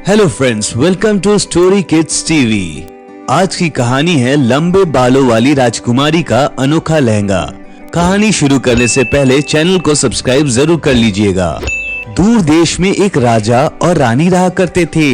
Hello friends, welcome to story kids TV. आज की कहानी है लंबे बालों वाली राजकुमारी का अनोखा लहंगा। कहानी शुरू करने से पहले चैनल को सब्सक्राइब जरूर कर लीजिएगा। दूर देश में एक राजा और रानी रहा करते थे।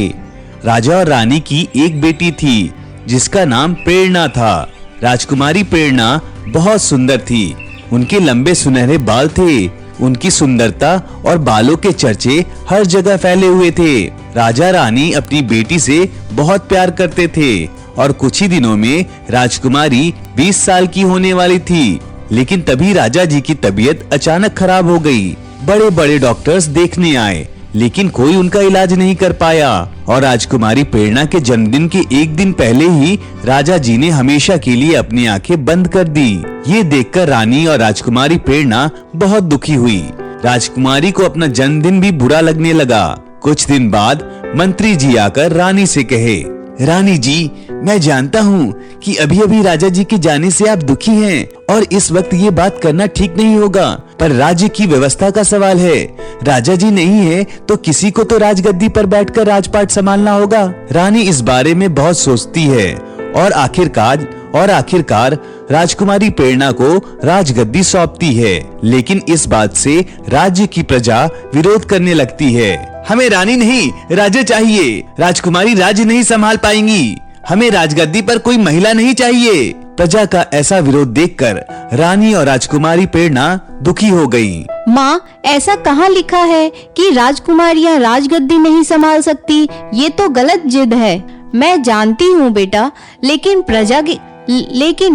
राजा और रानी की एक बेटी थी जिसका नाम प्रेरणा था। राजकुमारी प्रेरणा बहुत सुंदर थी। उनके लंबे सुनहरे बाल थे। उनकी सुंदरता और बालों के चर्चे हर जगह फैले हुए थे। राजा रानी अपनी बेटी से बहुत प्यार करते थे और कुछ ही दिनों में राजकुमारी 20 साल की होने वाली थी। लेकिन तभी राजा जी की तबीयत अचानक खराब हो गई। बड़े बड़े डॉक्टर्स देखने आए लेकिन कोई उनका इलाज नहीं कर पाया और राजकुमारी प्रेरणा के जन्मदिन के एक दिन पहले ही राजा जी ने हमेशा के लिए अपनी आंखें बंद कर दी। ये देखकर रानी और राजकुमारी प्रेरणा बहुत दुखी हुई। राजकुमारी को अपना जन्मदिन भी बुरा लगने लगा। कुछ दिन बाद मंत्री जी आकर रानी से कहे, रानी जी, मैं जानता हूँ कि अभी अभी राजा जी के जाने से आप दुखी हैं और इस वक्त ये बात करना ठीक नहीं होगा, पर राज्य की व्यवस्था का सवाल है। राजा जी नहीं है तो किसी को तो राजगद्दी पर बैठकर राजपाट संभालना होगा। रानी इस बारे में बहुत सोचती है और आखिरकार राजकुमारी प्रेरणा को राजगद्दी सौंपती है। लेकिन इस बात से राज्य की प्रजा विरोध करने लगती है। हमें रानी नहीं, राजा चाहिए। राजकुमारी राज्य नहीं संभाल पाएंगी। हमें राजगद्दी पर कोई महिला नहीं चाहिए। प्रजा का ऐसा विरोध देखकर रानी और राजकुमारी प्रेरणा दुखी हो गयी। माँ, ऐसा कहाँ लिखा है कि राजकुमारियाँ राजगद्दी नहीं संभाल सकती? ये तो गलत जिद है। मैं जानती हूँ बेटा, लेकिन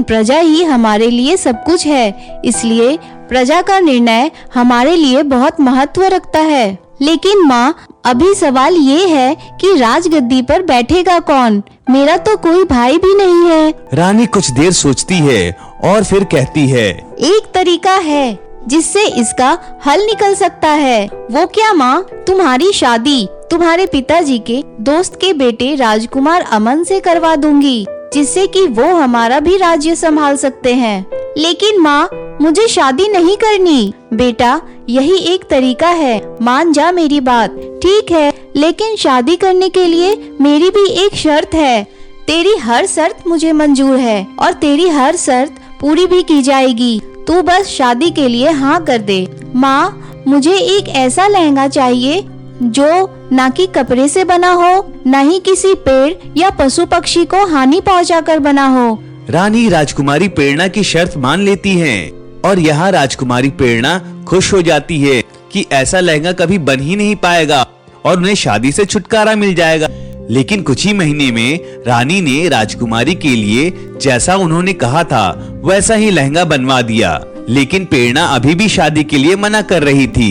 प्रजा ही हमारे लिए सब कुछ है, इसलिए प्रजा का निर्णय हमारे लिए बहुत महत्व रखता है। लेकिन माँ, अभी सवाल ये है कि राजगद्दी पर बैठेगा कौन? मेरा तो कोई भाई भी नहीं है। रानी कुछ देर सोचती है और फिर कहती है, एक तरीका है जिससे इसका हल निकल सकता है। वो क्या माँ? तुम्हारी शादी तुम्हारे पिताजी के दोस्त के बेटे राजकुमार अमन से करवा दूंगी, जिससे कि वो हमारा भी राज्य संभाल सकते हैं। लेकिन माँ, मुझे शादी नहीं करनी। बेटा, यही एक तरीका है, मान जा मेरी बात। ठीक है, लेकिन शादी करने के लिए मेरी भी एक शर्त है। तेरी हर शर्त मुझे मंजूर है और तेरी हर शर्त पूरी भी की जाएगी। तू बस शादी के लिए हाँ कर दे। माँ, मुझे एक ऐसा लहंगा चाहिए जो ना कि कपड़े से बना हो, न ही किसी पेड़ या पशु पक्षी को हानि पहुंचाकर बना हो। रानी राजकुमारी प्रेरणा की शर्त मान लेती है और यहाँ राजकुमारी प्रेरणा खुश हो जाती है कि ऐसा लहंगा कभी बन ही नहीं पाएगा और उन्हें शादी से छुटकारा मिल जाएगा। लेकिन कुछ ही महीने में रानी ने राजकुमारी के लिए जैसा उन्होंने कहा था वैसा ही लहंगा बनवा दिया। लेकिन प्रेरणा अभी भी शादी के लिए मना कर रही थी।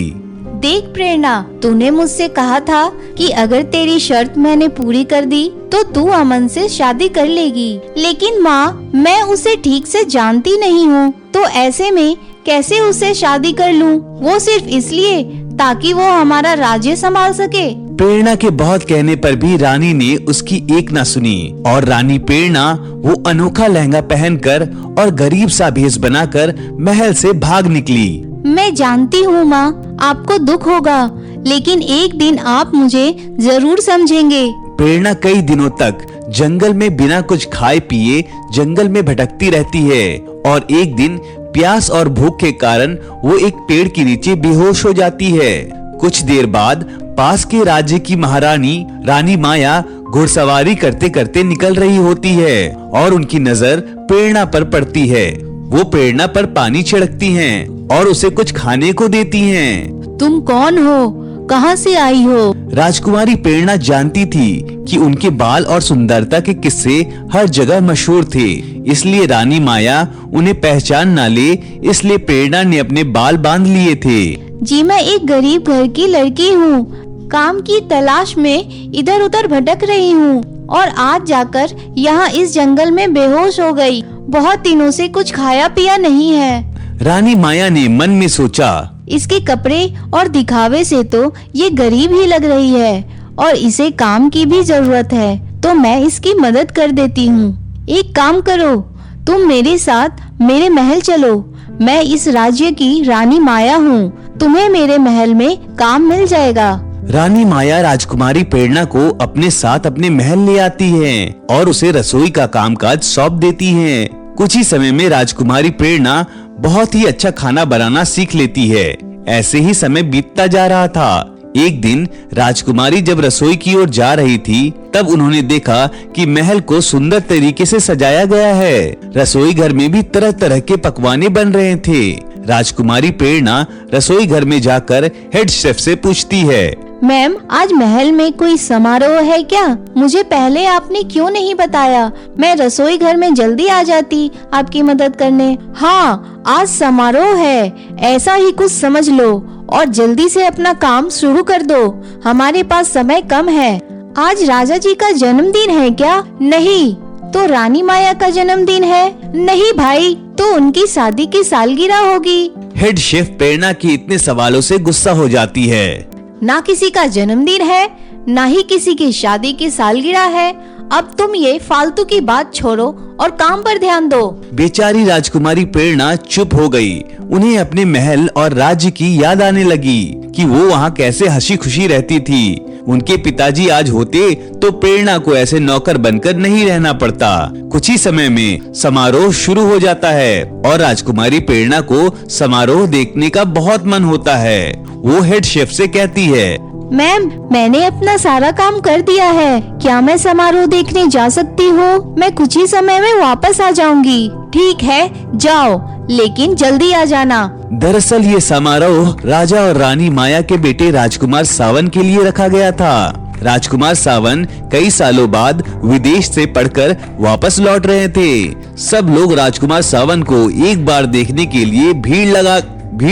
देख प्रेरणा, तूने मुझसे कहा था कि अगर तेरी शर्त मैंने पूरी कर दी तो तू अमन से शादी कर लेगी। लेकिन माँ, मैं उसे ठीक से जानती नहीं हूँ, तो ऐसे में कैसे उससे शादी कर लूँ? वो सिर्फ इसलिए ताकि वो हमारा राज्य संभाल सके। प्रेरणा के बहुत कहने पर भी रानी ने उसकी एक ना सुनी और रानी प्रेरणा वो अनोखा लहंगा पहनकर और गरीब सा भेष बनाकर महल से भाग निकली। मैं जानती हूँ माँ, आपको दुख होगा, लेकिन एक दिन आप मुझे जरूर समझेंगे। प्रेरणा कई दिनों तक जंगल में बिना कुछ खाए पिए जंगल में भटकती रहती है और एक दिन प्यास और भूख के कारण वो एक पेड़ के नीचे बेहोश हो जाती है। कुछ देर बाद पास के राज्य की महारानी रानी माया घुड़सवारी करते करते निकल रही होती है और उनकी नजर प्रेरणा पर पड़ती है। वो प्रेरणा पर पानी छिड़कती हैं और उसे कुछ खाने को देती हैं। तुम कौन हो? कहाँ से आई हो? राजकुमारी प्रेरणा जानती थी कि उनके बाल और सुंदरता के किस्से हर जगह मशहूर थे, इसलिए रानी माया उन्हें पहचान न ले, इसलिए प्रेरणा ने अपने बाल बांध लिए थे। जी, मैं एक गरीब घर की लड़की हूँ। काम की तलाश में इधर उधर भटक रही हूँ और आज जाकर यहाँ इस जंगल में बेहोश हो गई। बहुत दिनों से कुछ खाया पिया नहीं है। रानी माया ने मन में सोचा, इसके कपड़े और दिखावे से तो ये गरीब ही लग रही है और इसे काम की भी जरूरत है, तो मैं इसकी मदद कर देती हूँ। एक काम करो, तुम मेरे साथ मेरे महल चलो। मैं इस राज्य की रानी माया हूँ। तुम्हें मेरे महल में काम मिल जाएगा। रानी माया राजकुमारी प्रेरणा को अपने साथ अपने महल ले आती है और उसे रसोई का कामकाज सौंप देती है। कुछ ही समय में राजकुमारी प्रेरणा बहुत ही अच्छा खाना बनाना सीख लेती है। ऐसे ही समय बीतता जा रहा था। एक दिन राजकुमारी जब रसोई की ओर जा रही थी, तब उन्होंने देखा कि महल को सुंदर तरीके से सजाया गया है। रसोई घर में भी तरह तरह के पकवाने बन रहे थे। राजकुमारी प्रेरणा रसोई घर में जाकर हेड शेफ से पूछती है, मैम, आज महल में कोई समारोह है क्या? मुझे पहले आपने क्यों नहीं बताया? मैं रसोई घर में जल्दी आ जाती आपकी मदद करने। हाँ, आज समारोह है, ऐसा ही कुछ समझ लो और जल्दी से अपना काम शुरू कर दो। हमारे पास समय कम है। आज राजा जी का जन्मदिन है क्या? नहीं। तो रानी माया का जन्मदिन है? नहीं भाई, तो उनकी शादी की सालगिरह होगी। हेड शेफ प्रेरणा के इतने सवालों से गुस्सा हो जाती है। ना किसी का जन्मदिन है, ना ही किसी की शादी की सालगिरह है। अब तुम ये फालतू की बात छोड़ो और काम पर ध्यान दो। बेचारी राजकुमारी प्रेरणा चुप हो गई। उन्हें अपने महल और राज्य की याद आने लगी कि वो वहाँ कैसे हंसी खुशी रहती थी। उनके पिताजी आज होते तो प्रेरणा को ऐसे नौकर बनकर नहीं रहना पड़ता। कुछ ही समय में समारोह शुरू हो जाता है और राजकुमारी प्रेरणा को समारोह देखने का बहुत मन होता है। वो हेड शेफ से कहती है, मैम, मैंने अपना सारा काम कर दिया है। क्या मैं समारोह देखने जा सकती हूँ? मैं कुछ ही समय में वापस आ जाऊंगी। ठीक है, जाओ, लेकिन जल्दी आ जाना। दरअसल ये समारोह राजा और रानी माया के बेटे राजकुमार सावन के लिए रखा गया था। राजकुमार सावन कई सालों बाद विदेश से पढ़कर वापस लौट रहे थे। सब लोग राजकुमार सावन को एक बार देखने के लिए भीड़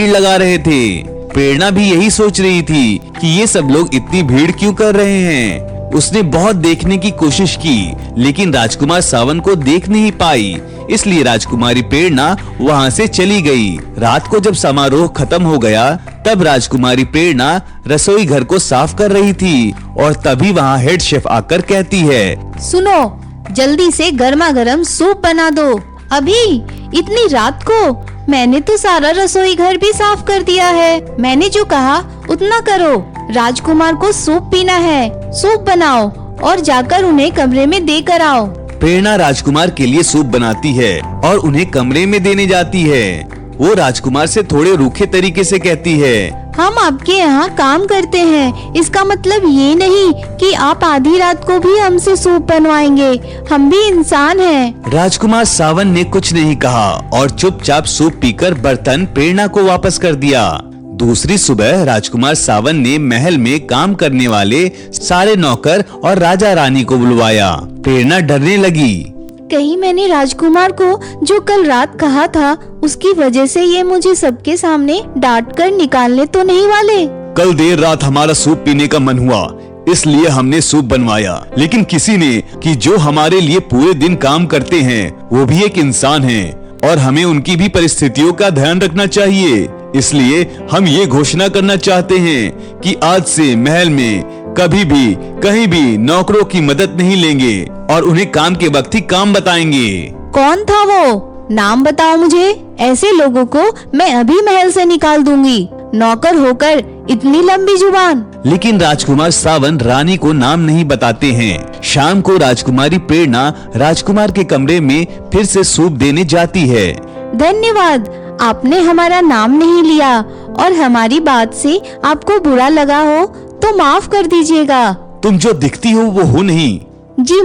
लगा रहे थे। प्रेरणा भी यही सोच रही थी कि ये सब लोग इतनी भीड़ क्यों कर रहे हैं। उसने बहुत देखने की कोशिश की, लेकिन राजकुमार सावन को देख नहीं पाई। इसलिए राजकुमारी प्रेरणा वहाँ से चली गई। रात को जब समारोह खत्म हो गया, तब राजकुमारी प्रेरणा रसोई घर को साफ कर रही थी और तभी वहाँ हेड शेफ आकर कहती है, सुनो, जल्दी से गर्मा गर्म सूप बना दो। अभी इतनी रात को? मैंने तो सारा रसोई घर भी साफ कर दिया है। मैंने जो कहा उतना करो। राजकुमार को सूप पीना है। सूप बनाओ और जाकर उन्हें कमरे में देकर आओ। प्रेरणा राजकुमार के लिए सूप बनाती है और उन्हें कमरे में देने जाती है। वो राजकुमार से थोड़े रूखे तरीके से कहती है, हम आपके यहाँ काम करते हैं, इसका मतलब ये नहीं कि आप आधी रात को भी हमसे सूप बनवाएंगे। हम भी इंसान हैं। राजकुमार सावन ने कुछ नहीं कहा और चुपचाप सूप पीकर बर्तन प्रेरणा को वापस कर दिया। दूसरी सुबह राजकुमार सावन ने महल में काम करने वाले सारे नौकर और राजा रानी को बुलवाया। प्रेरणा डरने लगी। कहीं मैंने राजकुमार को जो कल रात कहा था, उसकी वजह से ये मुझे सबके सामने डांट कर निकालने तो नहीं वाले। कल देर रात हमारा सूप पीने का मन हुआ, इसलिए हमने सूप बनवाया। लेकिन किसी ने कि जो हमारे लिए पूरे दिन काम करते हैं वो भी एक इंसान हैं और हमें उनकी भी परिस्थितियों का ध्यान रखना चाहिए। इसलिए हम ये घोषणा करना चाहते हैं कि आज से महल में कभी भी कहीं भी नौकरों की मदद नहीं लेंगे और उन्हें काम के वक्त ही काम बताएंगे। कौन था वो? नाम बताओ मुझे। ऐसे लोगों को मैं अभी महल से निकाल दूंगी। नौकर होकर इतनी लंबी जुबान। लेकिन राजकुमार सावन रानी को नाम नहीं बताते हैं। शाम को राजकुमारी प्रेरणा राजकुमार के कमरे में फिर से सूप देने जाती है। धन्यवाद, आपने हमारा नाम नहीं लिया और हमारी बात से आपको बुरा लगा हो तो माफ कर दीजिएगा। तुम जो दिखती हो वो हो नहीं। जी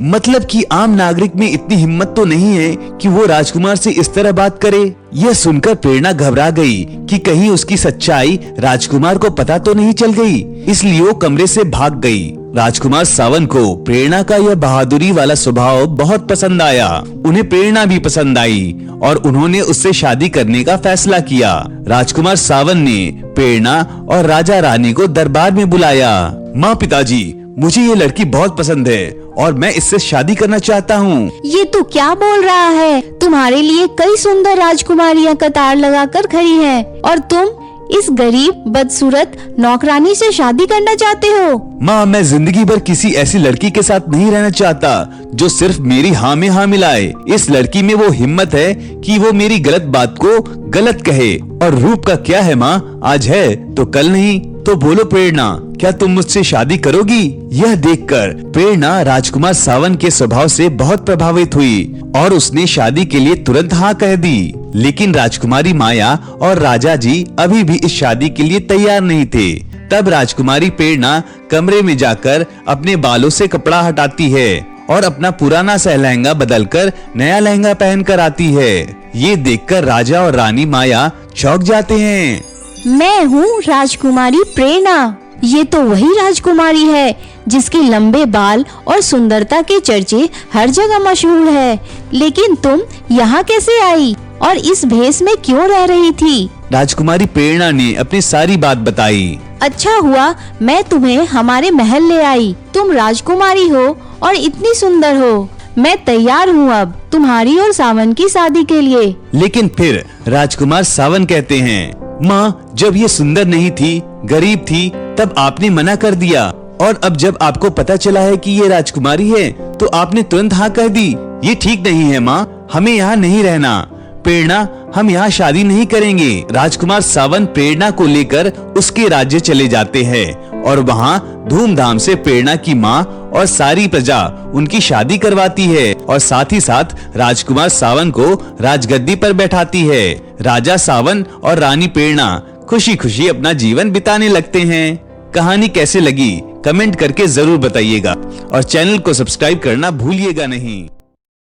मतलब कि आम नागरिक में इतनी हिम्मत तो नहीं है कि वो राजकुमार से इस तरह बात करे। यह सुनकर प्रेरणा घबरा गई कि कहीं उसकी सच्चाई राजकुमार को पता तो नहीं चल गई, इसलिए वो कमरे से भाग गई। राजकुमार सावन को प्रेरणा का यह बहादुरी वाला स्वभाव बहुत पसंद आया। उन्हें प्रेरणा भी पसंद आई और उन्होंने उससे शादी करने का फैसला किया। राजकुमार सावन ने प्रेरणा और राजा रानी को दरबार में बुलाया। माँ, पिताजी, मुझे ये लड़की बहुत पसंद है और मैं इससे शादी करना चाहता हूँ। ये तू क्या बोल रहा है? तुम्हारे लिए कई सुंदर राजकुमारियाँ कतार लगाकर खड़ी हैं और तुम इस गरीब बदसूरत नौकरानी से शादी करना चाहते हो? माँ, मैं जिंदगी भर किसी ऐसी लड़की के साथ नहीं रहना चाहता जो सिर्फ मेरी हाँ में हाँ मिलाए। इस लड़की में वो हिम्मत है कि वो मेरी गलत बात को गलत कहे। और रूप का क्या है माँ, आज है तो कल नहीं। तो बोलो प्रेरणा, क्या तुम मुझसे शादी करोगी? यह देखकर प्रेरणा राजकुमार सावन के स्वभाव से बहुत प्रभावित हुई और उसने शादी के लिए तुरंत हाँ कह दी। लेकिन राजकुमारी माया और राजा जी अभी भी इस शादी के लिए तैयार नहीं थे। तब राजकुमारी प्रेरणा कमरे में जाकर अपने बालों से कपड़ा हटाती है और अपना पुराना सा लहंगा बदलकर नया लहंगा पहनकर आती है। ये देखकर राजा और रानी माया चौंक जाते हैं। मैं हूँ राजकुमारी प्रेरणा। ये तो वही राजकुमारी है जिसके लंबे बाल और सुंदरता के चर्चे हर जगह मशहूर है। लेकिन तुम यहाँ कैसे आई और इस भेष में क्यों रह रही थी? राजकुमारी प्रेरणा ने अपनी सारी बात बताई। अच्छा हुआ मैं तुम्हें हमारे महल ले आई। तुम राजकुमारी हो और इतनी सुंदर हो। मैं तैयार हूँ अब तुम्हारी और सावन की शादी के लिए। लेकिन फिर राजकुमार सावन कहते हैं, माँ, जब ये सुंदर नहीं थी, गरीब थी, तब आपने मना कर दिया। और अब जब आपको पता चला है कि ये राजकुमारी है तो आपने तुरंत हाँ कह दी। ये ठीक नहीं है माँ, हमें यहाँ नहीं रहना। प्रेरणा, हम यहाँ शादी नहीं करेंगे। राजकुमार सावन प्रेरणा को लेकर उसके राज्य चले जाते हैं और वहाँ धूमधाम से प्रेरणा की माँ और सारी प्रजा उनकी शादी करवाती है और साथ ही साथ राजकुमार सावन को राजगद्दी पर बैठाती है। राजा सावन और रानी प्रेरणा खुशी खुशी अपना जीवन बिताने लगते हैं। कहानी कैसे लगी कमेंट करके जरूर बताइएगा और चैनल को सब्सक्राइब करना भूलिएगा नहीं।